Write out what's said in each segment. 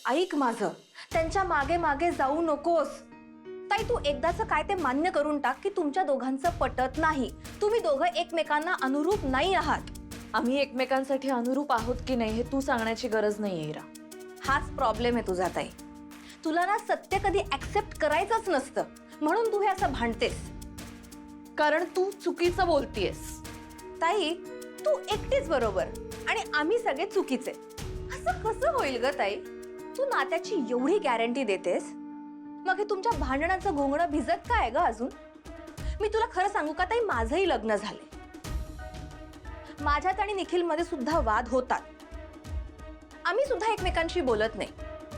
ऐक माझं, त्यांच्या मागे मागे जाऊ नकोस. ताई तू एकदाच काय ते मान्य करून टाक की तुमच्या दोघांचं पटत नाही. तुम्ही दोघं एकमेकांना अनुरूप नाही आहात. आम्ही एकमेकांसाठी अनुरूप आहोत की नाही हे तू सांगण्याची गरज नाहीये हिरा. हाच प्रॉब्लेम आहे तुझा ताई. तुला ना सत्य कधी ऍक्सेप्ट करायचंच नसतं, म्हणून तू हे असं भांडतेस. कारण तू चुकीचं बोलतीयस. ताई तू एकटीच बरोबर आणि आम्ही सगळे चुकीचे. असं कसं होईल ग ताई? तू नात्याची एवढी गॅरंटी देतेस, मग हे तुमच्या भांडणाचं घोंगडं भिजत काय ग अजून? मी तुला खरं सांगू का ताई, माझंही लग्न झाले. माझ्यात आणि निखिल मध्ये सुद्धा वाद होतात. आम्ही सुद्धा एकमेकांशी बोलत नाही,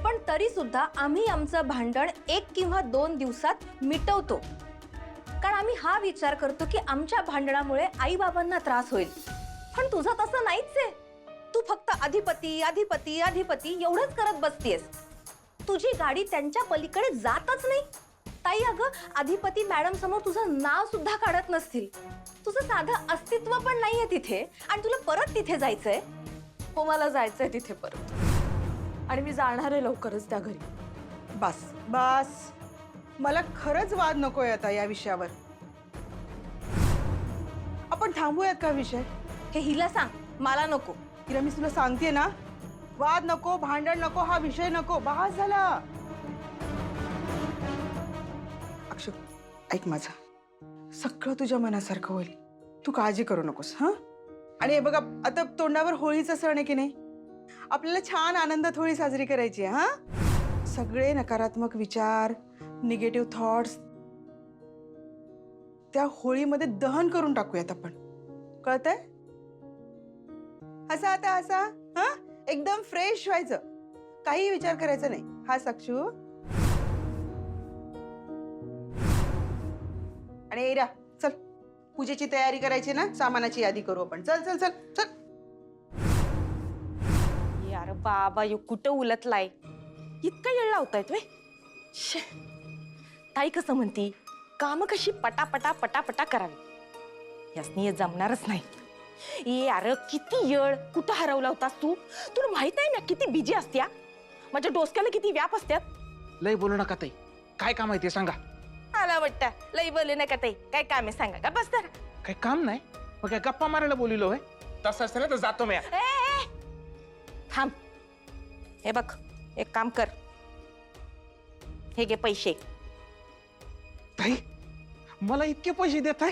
पण तरी सुद्धा आम्ही आमचं भांडण 1 किंवा 2 दिवसात मिटवतो. कारण आम्ही हा विचार करतो की आमच्या भांडणामुळे आई बाबांना त्रास होईल. पण तुझं तसं नाहीच आहे. तू फक्त अधिपती अधिपती अधिपती एवढंच करत बसतीयस. तुझी गाडी त्यांच्या पलीकडे जातच नाही. ताई अगं, अधिपती मॅडम समोर तुझं नाव सुद्धा काढत नसतील. तुझं साधं अस्तित्व पण नाहीये तिथे आणि तुला परत तिथे जायचंय. हो, मला जायचंय तिथे परत आणि मी जाणार आहे लवकरच त्या घरी. बस बस, मला खरंच वाद नकोय आता या विषयावर. आपण थांबूयात का विषय? हे हिला सांग, मला नको. तिला मी तुला सांगते ना, वाद नको, भांडण नको, हा विषय नको. बस झाला. अक्षु ऐक माझं, सगळं तुझ्या मनासारखं होईल. तू काळजी करू नकोस हा. आणि हे बघा, आता तोंडावर होळीचा सण आहे की नाही, आपल्याला छान आनंदात होळी साजरी करायची आहे हा. सगळे नकारात्मक विचार, निगेटिव्ह थॉट्स त्या होळीमध्ये दहन करून टाकूयात आपण. कळतंय? हसा आता हसा हा. एकदम फ्रेश व्हायचं, काही विचार करायचा नाही. हा साक्षू. आणि एरा चल, पूजेची तयारी करायची ना, सामानाची यादी करू आपण. चल चल चल चल. यार बाबा, यो कुठं उलटलाय? इतका येळ लावतायत वे. ताई कसं म्हणती, काम कशी पटापटा पटापटा करावी. यासनी हे जमणारच नाही. ए अरे किती येळ, कुठं हरवला होतास तू? तुला माहित नाही ना किती बिजी असत्या? माझ्या डोसक्याला किती व्याप असत्यात. लय बोलू नका ताई, काय काम आहे ते सांगा. आला वाटतं लई बोलू नका ताई, काय काम आहे सांगा का. बस तर. काय काम नाही मग काय गप्पा मारायला बोलिलो होय? तसं असतं ना तर जातो मी. थांब. हे बघ, एक काम कर, हे घे पैसे. ताई मला इतके पैसे देत आहे?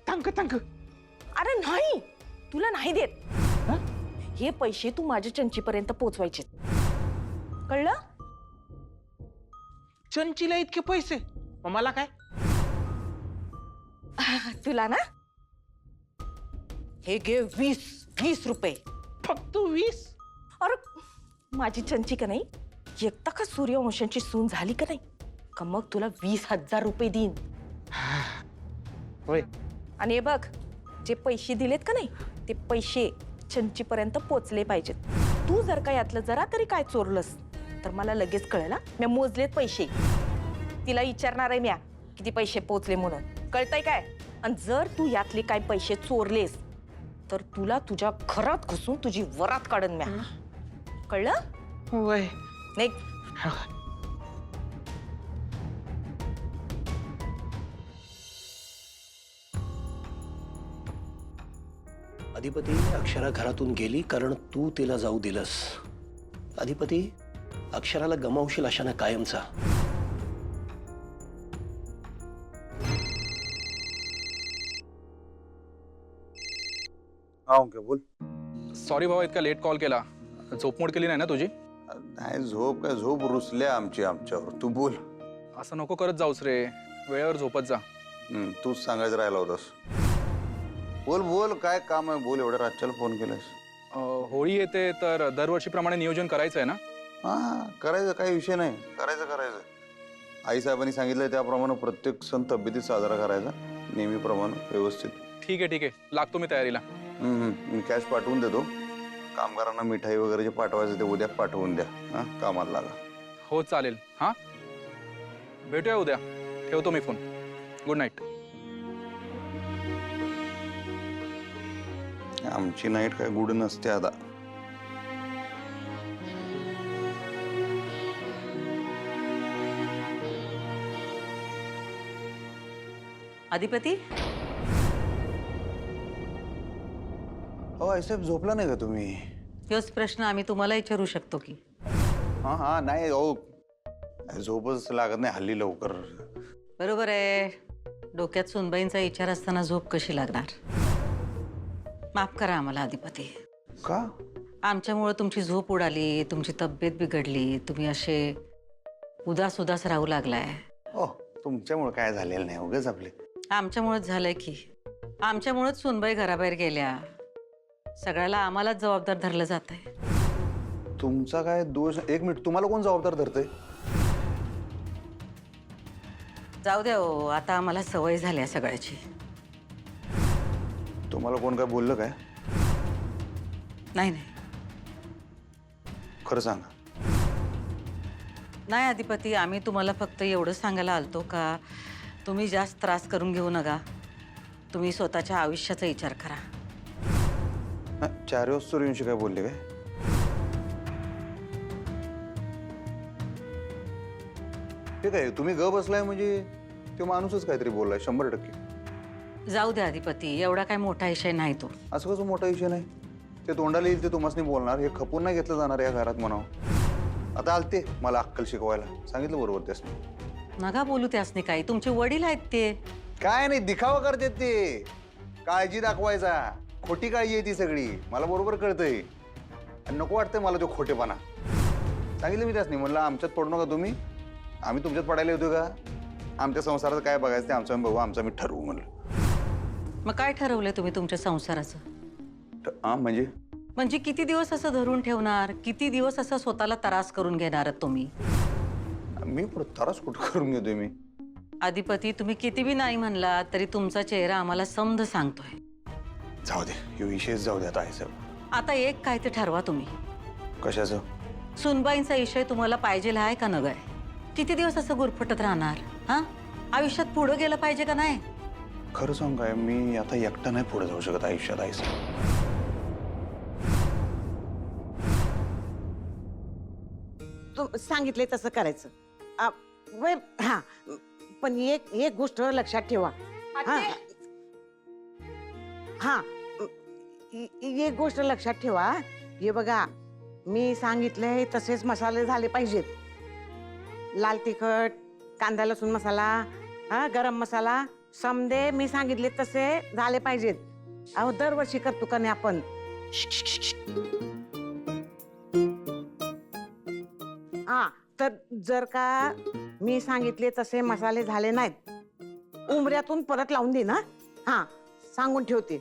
तांक तांक. अरे नाही, तुला नाही देत. हे पैसे तू माझ्या चंचीपर्यंत पोहोचवायचे, कळलं? चंचीला इतके पैसे, मग मला काय? तुला ना हे घे 20 रुपये. फक्त 20? अरे माझी चंची का नाही, एकदा का सूर्यवंशांची सून झाली का नाही, का मग तुला 20,000 रुपये देईन. होय. आणि हे बघ, जे पैसे दिलेत का नाही, ते पैसे चंचीपर्यंत पोचले पाहिजेत. तू जर का यातलं जरा तरी काय चोरलंस तर मला लगेच कळेल. मी मोजलेत पैसे, तिला विचारणार आहे म्या किती पैसे पोचले म्हणून, कळतंय काय? आणि जर तू यातले काय पैसे चोरलेस तर तुला तुझ्या घरात घुसून तुझी वरात काढन म्या, कळलं? होय. नाही. अधिपती, अक्षरा घरातून गेली कारण तू तिला जाऊ दिलंस. अधिपती, अक्षराला गमावशील अशानं कायमचा. हा ओके बोल. सॉरी भाऊ, इतका लेट कॉल केला. झोपमोड केली नाही ना तुझी? नाही झोप काय, झोप रुसल्या आमची आमच्यावर. तू बोल. असं नको करत जाऊस रे, वेळेवर झोपत जा. तूच सांगायचं राहिला होतास. बोल बोल, काय काम आहे बोल. एवढ्या रातच्याला फोन केलास? होळी येते तर दरवर्षीप्रमाणे नियोजन करायचं आहे ना? हा करायचं, काही विषय नाही. करायचं. आईसाहेबांनी सांगितलं त्याप्रमाणे प्रत्येक सण तब्येतीत साजरा करायचा, नेहमीप्रमाणे व्यवस्थित. ठीक आहे, लागतो मी तयारीला. मी कॅश पाठवून देतो. कामगारांना मिठाई वगैरे जे पाठवायचं ते उद्या पाठवून द्या. हा, कामाला लागा. हो चालेल. हां, भेटूया उद्या. ठेवतो मी फोन. Good night. आमची नाईट काय गुड नसते आता. अधिपती, हो आईसाहेब झोपला नाही का तुम्ही? तोच प्रश्न आम्ही तुम्हाला विचारू शकतो की? हा हा नाही अहो झोपच लागत नाही हल्ली लवकर. बरोबर आहे. डोक्यात सुनबाईंचा विचार असताना झोप कशी लागणार? माफ करा आम्हाला अधिपती. का? आमच्यामुळे तुमची झोप उडाली, तुमची तब्येत बिघडली, तुम्ही असे उदास उदास राहू लागलाय. ओ तुमच्यामुळे काय झालेलं नाही उगाच आपले. आमच्यामुळेच झालंय की. आमच्यामुळेच सुनबाई घराबाहेर गेल्या. सगळ्याला आम्हालाच जबाबदार धरलं जात आहे. तुमचा काय दोष? एक मिनिट, तुम्हाला कोण जबाबदार धरतंय? जाऊ द्या हो, आता आम्हाला सवय झाली आहे सगळ्याची. तुम्हाला कोण काय बोललं काय? नाही नाही खरं सांगा. नाही अधिपती, आम्ही तुम्हाला फक्त एवढं सांगायला आलतो का तुम्ही जास्त त्रास करून घेऊ नका. तुम्ही स्वतःच्या आयुष्याचा विचार करा. नाही, 4 दिवस सूर्यवंशी काय बोलले काय? ठीक आहे, तुम्ही ग बसलाय म्हणजे तो माणूसच काहीतरी बोललाय 100%. जाऊ द्या अधिपती, एवढा काय मोठा विषय नाही तो. असं कसं मोठा विषय नाही? ते तोंडाला येईल ते तुम्हाला बोलणार, हे खपून नाही घेतलं जाणार या घरात म्हणावं. आता आलते मला अक्कल शिकवायला, सांगितलं बरोबर त्यासनी. नका बोलू त्यासनी काही, तुमचे वडील आहेत ते. काय नाही दिखावा करतात ते, काळजी दाखवायचा. खोटी काळजी आहे ती सगळी, मला बरोबर कळतंय. आणि नको वाटतंय मला तो खोटेपणा. सांगितलं मी त्यासनी, म्हणलं आमच्यात पडू नका तुम्ही, आम्ही तुमच्यात पडायला येतो का? आमच्या संसारात काय बघायचं ते आमचं आम्ही बघू, आमचं मी ठरवू म्हणलं. मग काय ठरवलंय तुम्ही तुमच्या संसाराचं? म्हणजे किती दिवस असं धरून ठेवणार? किती दिवस असं स्वतःला त्रास करून घेणार तुम्ही? मी त्रास कुठं करून घेतोय मी? अधिपती, तुम्ही किती बी नाही म्हणला तरी तुमचा चेहरा आम्हाला समज सांगतोय. जाऊ दे, हे विषयच जाऊ दे आता आहे सर. आता एक काय ते ठरवा तुम्ही. कशाचं? सुनबाईंचा विषय तुम्हाला पाहिजे आहे का नगाय? किती दिवस असं गुरफटत राहणार? हा, आयुष्यात पुढे गेलं पाहिजे का नाही? खरं सांग काय, मी आता एकटा नाही पुढे जाऊ शकत आयुष्यात आहे सर. तू सांगितले तसं करायचं. हा, पण एक गोष्ट लक्षात ठेवा. हा, हा, एक गोष्ट लक्षात ठेवा. हे बघा, मी सांगितलंय तसेच मसाले झाले पाहिजेत. लाल तिखट, कांदा लसूण मसाला, हा, गरम मसाला, समदे मी सांगितले तसे झाले पाहिजेत. अहो दरवर्षी करतो का नाही आपण? हा, तर जर का मी सांगितले तसे मसाले झाले नाहीत, उमऱ्यातून परत लावून दे ना. हा, सांगून ठेवते.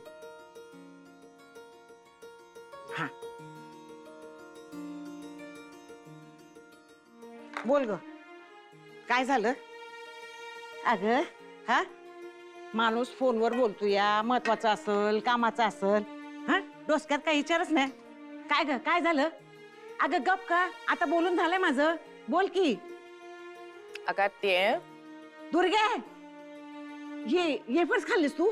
हा, बोल ग, काय झालं? अगं, हा, माणूस फोनवर बोलतो या, महत्वाचं असल, कामाचं असल, हा, डोसक्यात काही विचारच नाही. काय ग, काय झालं? अगं गप का, आता बोलून झालंय माझं, बोल की. अगं ते दुर्गे, ये फर्स्ट खाल्लीस तू?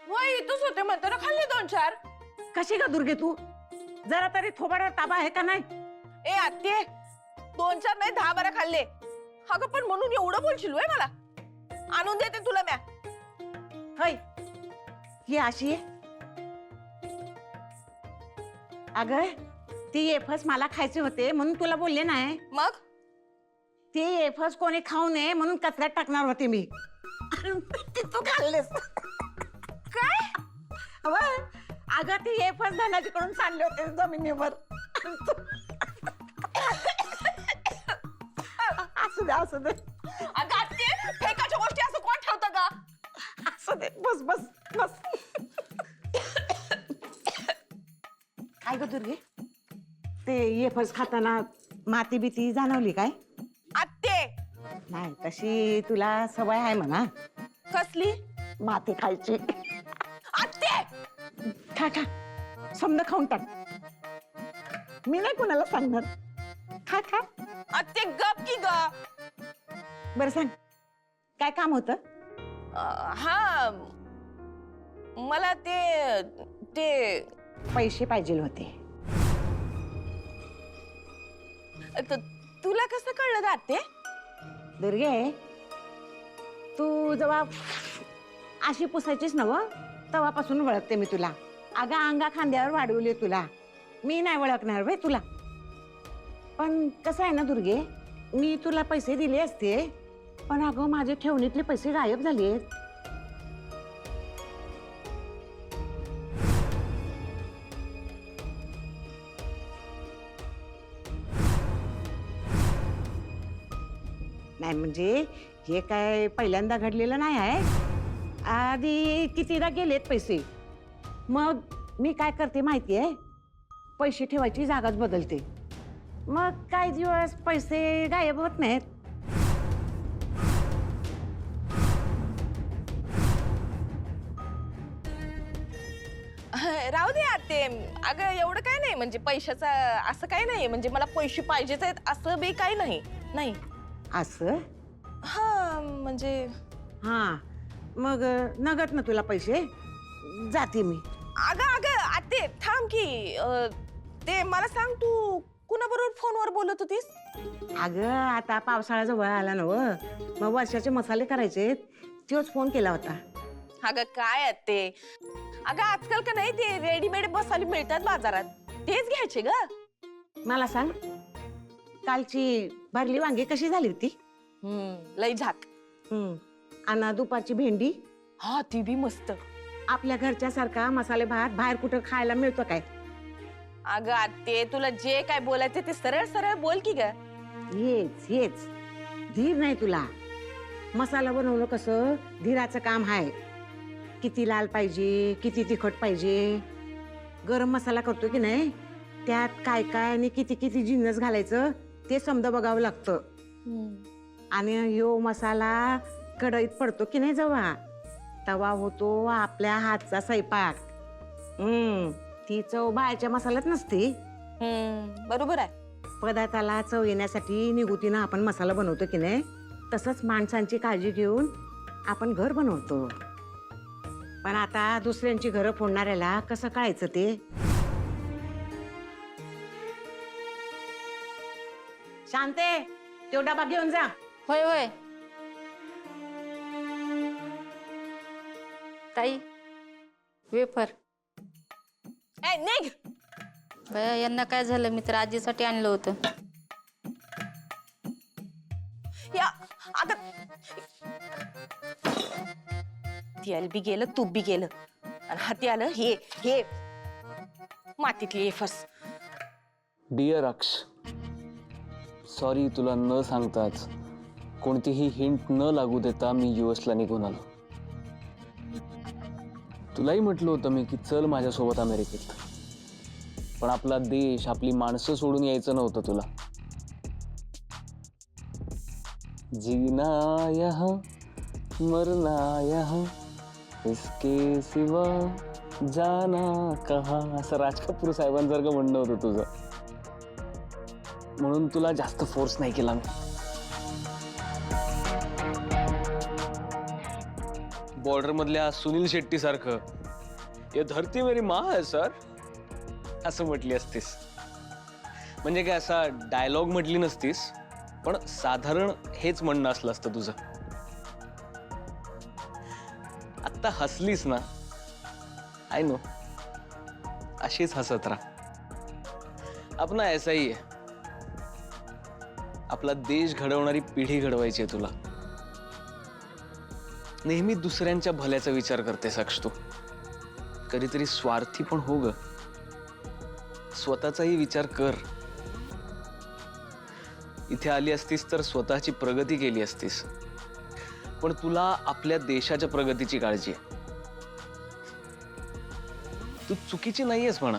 वय इथंच होते म्हणताना खाल्ले 2-4. कशी का दुर्गे तू? जरा तरी थोबाडावर ताबा आहे का नाही? ए आत्ते, 2-4 नाही 10-12 खाल्ले. अगं पण म्हणून एवढं बोलशील वय मला? आणून देते तुला म्या. होय, ये अशी आहे. अगं ती एफस मला खायचे होते म्हणून तुला बोलले नाही. मग ते एफस कोणी खाऊ नये म्हणून कचऱ्यात टाकणार होते मी. तू खाल्लेस काय? अगं ती एफस धनाजीकडून सांडले होते जमिनीवर. असू दे, असू दे. अगं आत्ते, फेकाच्या गोष्टी असं कोण ठेवतं का? असू दे, बस बस बस. काय ग दुर्गे, ते एफस खाताना माती बिती जाणवली काय? आत्ते, नाही, तशी तुला सवय आहे म्हणा कसली? माती खायची. आत्ते, खा खा, समज खाऊन टाक. मी नाही कुणाला सांगणार. खा खा. आत्ते गप की ग. बरं सांग, काय काम होतं? हा, मला ते पैसे पाहिजे होते. तुला कसं कळलं आत्ते? दुर्गे, तू जेव्हा अशी पुसायचीच नव तेव्हापासून ओळखते मी तुला. अगं अंगा खांद्यावर वाढवले तुला. मी नाही ओळखणार बाई तुला. पण कसं आहे ना दुर्गे, मी तुला पैसे दिले असते, पण अगं माझे ठेवणीतले पैसे गायब झालेत. नाही म्हणजे हे काय पहिल्यांदा घडलेलं नाही आहे. आधी कितीदा गेलेत पैसे. मग मी काय करते माहितीये, पैसे ठेवायची जागाच बदलते. मग काही दिवस पैसे गायब होत नाहीत. राहू दे आते. अगं एवढं काय नाही, म्हणजे पैशाचं असं काय नाही, म्हणजे मला पैसे पाहिजेच आहेत असं बी काही नाही. नाही असं हा म्हणजे हा, मग नगद ना तुला पैसे. जाते मी. अगं अगं आते थांब की. ते मला सांग, तू कुणाबरोबर फोनवर बोलत होतीस? अगं आता पावसाळा जवळ आला ना व, मग वर्षाचे मसाले करायचे, तोच फोन केला होता. अगं काय आते, अगं आजकाल का नाही ते रेडीमेड मसाले मिळतात बाजारात, तेच घ्यायचे ग. मला सांग, कालची भरली वांगी कशी झाली होती? लई झाक. आणि दुपारची भेंडी? हा ती बी मस्त. आपल्या घरच्या सारखा मसाले भात बाहेर कुठं खायला मिळतो काय? अगं आते तुला जे काय बोलायचं ते सरळ सरळ बोल की ग. हेच हेच धीर नाही तुला. मसाला बनवणं कसं धीराचं काम आहे. किती लाल पाहिजे, किती तिखट पाहिजे. गरम मसाला करतो की नाही, त्यात काय काय आणि किती किती जिन्नस घालायचं ते समजा बघावं लागतं. आणि यो मसाला कढईत पडतो की नाही जेव्हा, तवा होतो आपल्या हातचा स्वयंपाक. ती चव बाहेरच्या मसाल्यात नसते. बरोबर आहे. पदार्थाला चव येण्यासाठी निगुतीनं आपण मसाला बनवतो की नाही, तसंच माणसांची काळजी घेऊन आपण घर बनवतो. पण आता दुसऱ्यांची घरं फोडणाऱ्याला कसं कळायचं ते? शांते, तो डबा घेऊन जा. होय होय ताई. वेफर. ए निघ. बया यांना काय झालं, मी तर आजीसाठी आणलं होतं. या अगं तेल बी गेलं, तूप बी गेलं, आणि हाती आलं हे हे मातीतले एफर्स. डिअर अक्ष, सॉरी तुला न सांगताच, कोणतीही हिंट न लागू देता मी युएसला निघून आलो. तुलाही म्हटलं होतं मी की चल माझ्यासोबत अमेरिकेत, पण आपला देश, आपली माणसं सोडून यायचं नव्हतं तुला. जीना यहाँ मरना यहाँ इसके सिवा जाना कहा, असं राज कपूर साहेबांसारखं म्हणणं होतं तुझं. म्हणून तुला जास्त फोर्स नाही केला मी. बॉर्डर मधल्या सुनील शेट्टी सारखं ये धरती मेरी माँ है सर असं म्हटली असतीस. म्हणजे काय असा डायलॉग म्हटली नसतीस, पण साधारण हेच म्हणणं असलं असतं तुझं. आत्ता हसलीस ना, आय नो, अशीच हसत राहा. अपना ऐसा ही है. आपला देश घडवणारी पिढी घडवायची आहे तुला. नेहमी दुसऱ्यांच्या भल्याचा विचार करतेस अक्ष तू. कधीतरी स्वार्थी पण हो ग. स्वतःचाही विचार कर. इथे आली असतीस तर स्वतःची प्रगती केली असतीस, पण तुला आपल्या देशाच्या प्रगतीची काळजी आहे. तू चुकीची नाहीयेस म्हणा,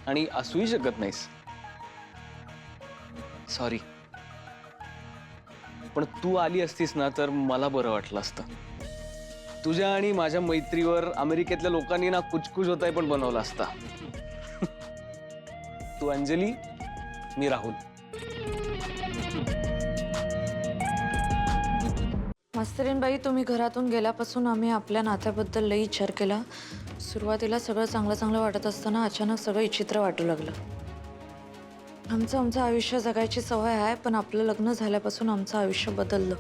आणि असूही शकत नाहीस. सॉरी, पण तू आली असतीस ना तर मला बरं वाटलं असतं. तुझ्या आणि माझ्या मैत्रीवर अमेरिकेतल्या लोकांनी ना कुछ होताय पण बनवला असता. तू अंजली, मी राहुल. मास्तरीनबाई, तुम्ही घरातून गेल्यापासून आम्ही आपल्या नात्याबद्दल लई विचार केला. सुरुवातीला सगळं चांगलं चांगलं वाटत असताना अचानक सगळं विचित्र वाटू लागलं. आमचं आयुष्य जगायची सवय आहे, पण आपलं लग्न झाल्यापासून आमचं आयुष्य बदललं.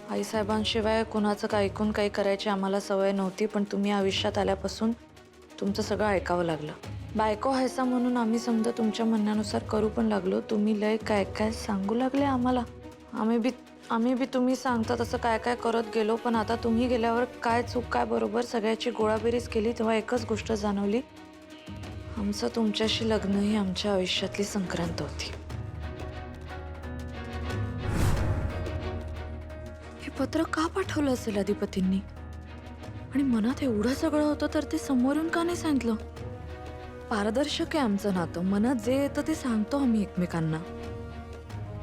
आईसाहेबांशिवाय कोणाचं काय ऐकून काही करायची आम्हाला सवय नव्हती, पण तुम्ही आयुष्यात आल्यापासून तुमचं सगळं ऐकावं लागलं. बायको व्हायचा म्हणून आम्ही समजा तुमच्या म्हणण्यानुसार करू पण लागलो. तुम्ही लय काय काय सांगू लागले आम्हाला. आम्ही बी तुम्ही सांगता तसं काय काय करत गेलो. पण आता तुम्ही गेल्यावर काय चूक काय बरोबर सगळ्याची गोळाबेरीज केली तेव्हा एकच गोष्ट जाणवली, आमचं तुमच्याशी लग्न ही आमच्या आयुष्यातली संक्रांत होती. हे पत्र का पाठवलं असेल अधिपतींनी? आणि मनात एवढं सगळं होतं तर ते समोरून का नाही सांगितलं? पारदर्शक आहे आमचं नातं. मनात जे येतं ते सांगतो आम्ही एकमेकांना.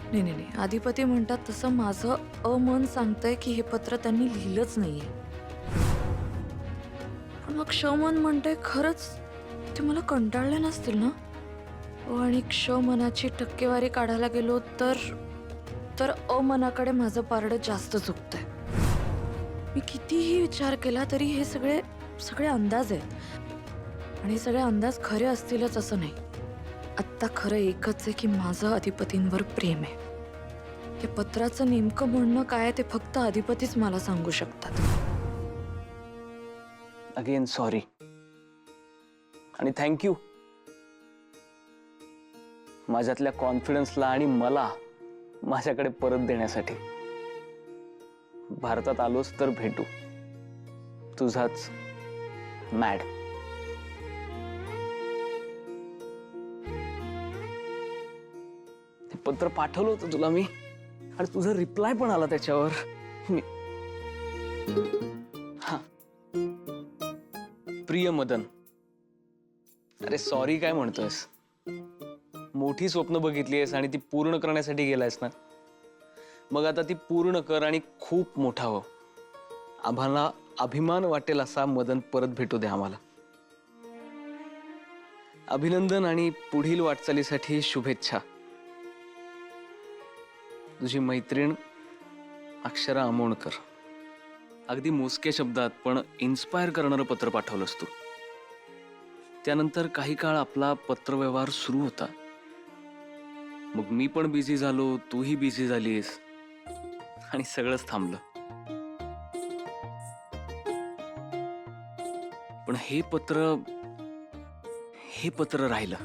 नाही नाही नाही, अधिपती म्हणतात तसं माझं अमन सांगतंय की हे पत्र त्यांनी लिहिलंच नाहीये. पण मग क्षमन म्हणतंय खरंच ते मला कंटाळले नसतील ना? आणि क्षमनाची टक्केवारी काढायला गेलो तर अमनाकडे माझं पारडं जास्त झुकतंय. मी कितीही विचार केला तरी हे सगळे अंदाज आहेत. आणि हे सगळे अंदाज खरे असतीलच असं नाही. आत्ता खरं एकच आहे की माझं अधिपतींवर प्रेम आहे. हे पत्राचं नेमकं म्हणणं काय ते फक्त अधिपतीच मला सांगू शकतात. अगेन सॉरी आणि थँक्यू माझ्यातल्या कॉन्फिडन्सला आणि मला माझ्याकडे परत देण्यासाठी. भारतात आलोस तर भेटू. तुझाच मॅड. ते पत्र पाठवलं होतं तुला मी आणि तुझा रिप्लाय पण आला त्याच्यावर. हा, प्रिय मदन, अरे सॉरी काय म्हणतोयस? मोठी स्वप्न बघितलीयस आणि ती पूर्ण करण्यासाठी गेलायस ना, मग आता ती पूर्ण कर आणि खूप मोठा हो. आम्हाला अभिमान वाटेल असा मदन परत भेटू दे आम्हाला. अभिनंदन आणि पुढील वाटचालीसाठी शुभेच्छा. तुझी मैत्रीण अक्षरा अमोणकर. अगदी मोजक्या शब्दात पण इन्स्पायर करणारं पत्र पाठवलंस तू. त्यानंतर काही काळ आपला पत्रव्यवहार सुरू होता. मग मी पण बिझी झालो, तूही बिझी झालीस आणि सगळंच थांबलं. पण हे पत्र राहिलं.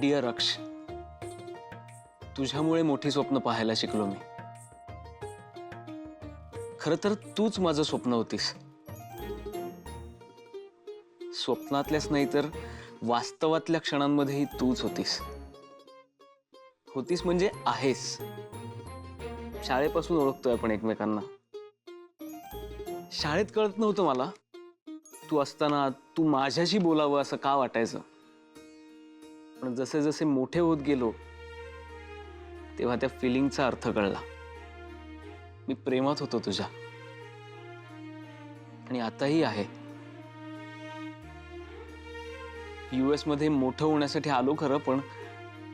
डिअर अक्ष, तुझ्यामुळे मोठी स्वप्न पाहायला शिकलो मी. खरं तर तूच माझं स्वप्न होतीस. स्वप्नातल्याच नाही तर वास्तवातल्या क्षणांमध्येही तूच होतीस. म्हणजे आहेस. शाळेपासून ओळखतोय आपण एकमेकांना. शाळेत कळत नव्हतं मला तू असताना तू माझ्याशी बोलावं असं का वाटायचं. पण जसे जसे मोठे होत गेलो तेव्हा त्या फिलिंगचा अर्थ कळला. मी प्रेमात होतो तुझ्या आणि आताही आहे. US मध्ये मोठं होण्यासाठी आलो खरं, पण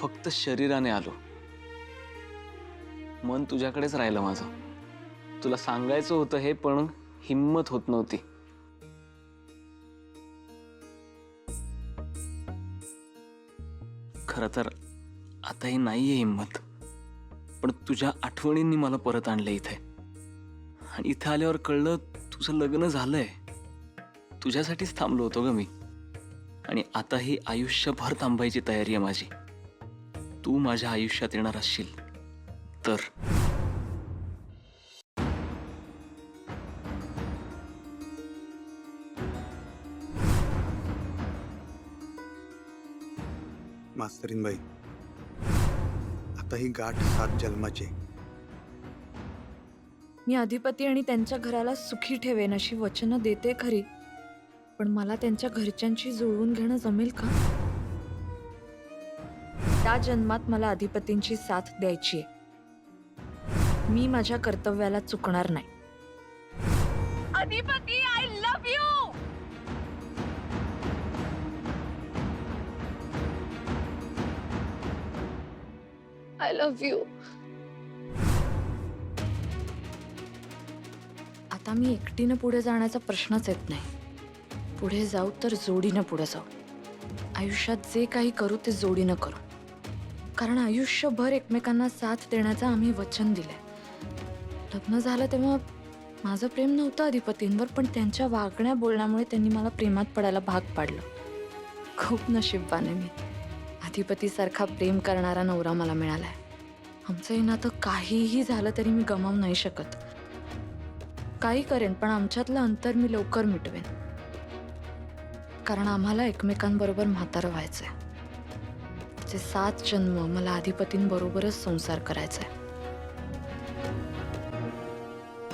फक्त शरीराने आलो. मन तुझ्याकडेच राहिलं माझं. तुला सांगायचं होतं हे, पण हिम्मत होत नव्हती. खरं तर आताही नाहीये हिम्मत, पण तुझ्या आठवणींनी मला परत आणलं इथे. आणि इथे आल्यावर कळलं तुझं लग्न झालंय. तुझ्यासाठीच थांबलो होतो ग मी. आणि आताही आयुष्यभर थांबायची तयारी आहे माझी. तू माझ्या आयुष्यात येणार असशील तर. मास्तरीनबाई, आता ही गाठ 7 जन्माची. मी अधिपती आणि त्यांच्या घराला सुखी ठेवेन अशी वचनं देते खरी, पण मला त्यांच्या घरच्यांशी जुळवून घेणं जमेल का? त्या जन्मात मला अधिपतींची साथ द्यायची आहे. मी माझ्या कर्तव्याला चुकणार नाही. Adhipati, I love you. I love you. आता मी एकटीनं पुढे जाण्याचा प्रश्नच येत नाही. पुढे जाऊ तर जोडीनं पुढे जाऊ. आयुष्यात जे काही करू ते जोडीनं करू. कारण आयुष्यभर एकमेकांना साथ देण्याचं आम्ही वचन दिलंय. लग्न झालं तेव्हा माझं प्रेम नव्हतं अधिपतींवर, पण त्यांच्या वागण्या बोलण्यामुळे त्यांनी मला प्रेमात पडायला भाग पाडलं. खूप नशीबवान आहे मी. अधिपतीसारखा प्रेम करणारा नवरा मला मिळालाय. आमचं हे नातं काहीही झालं तरी मी गमावू नाही शकत. काही करेन, पण आमच्यातलं अंतर मी लवकर मिटवेन. कारण आम्हाला एकमेकांबरोबर म्हातारं व्हायचंय. जे 7 जन्म मला अधिपतींबरोबरच संसार करायचा आहे.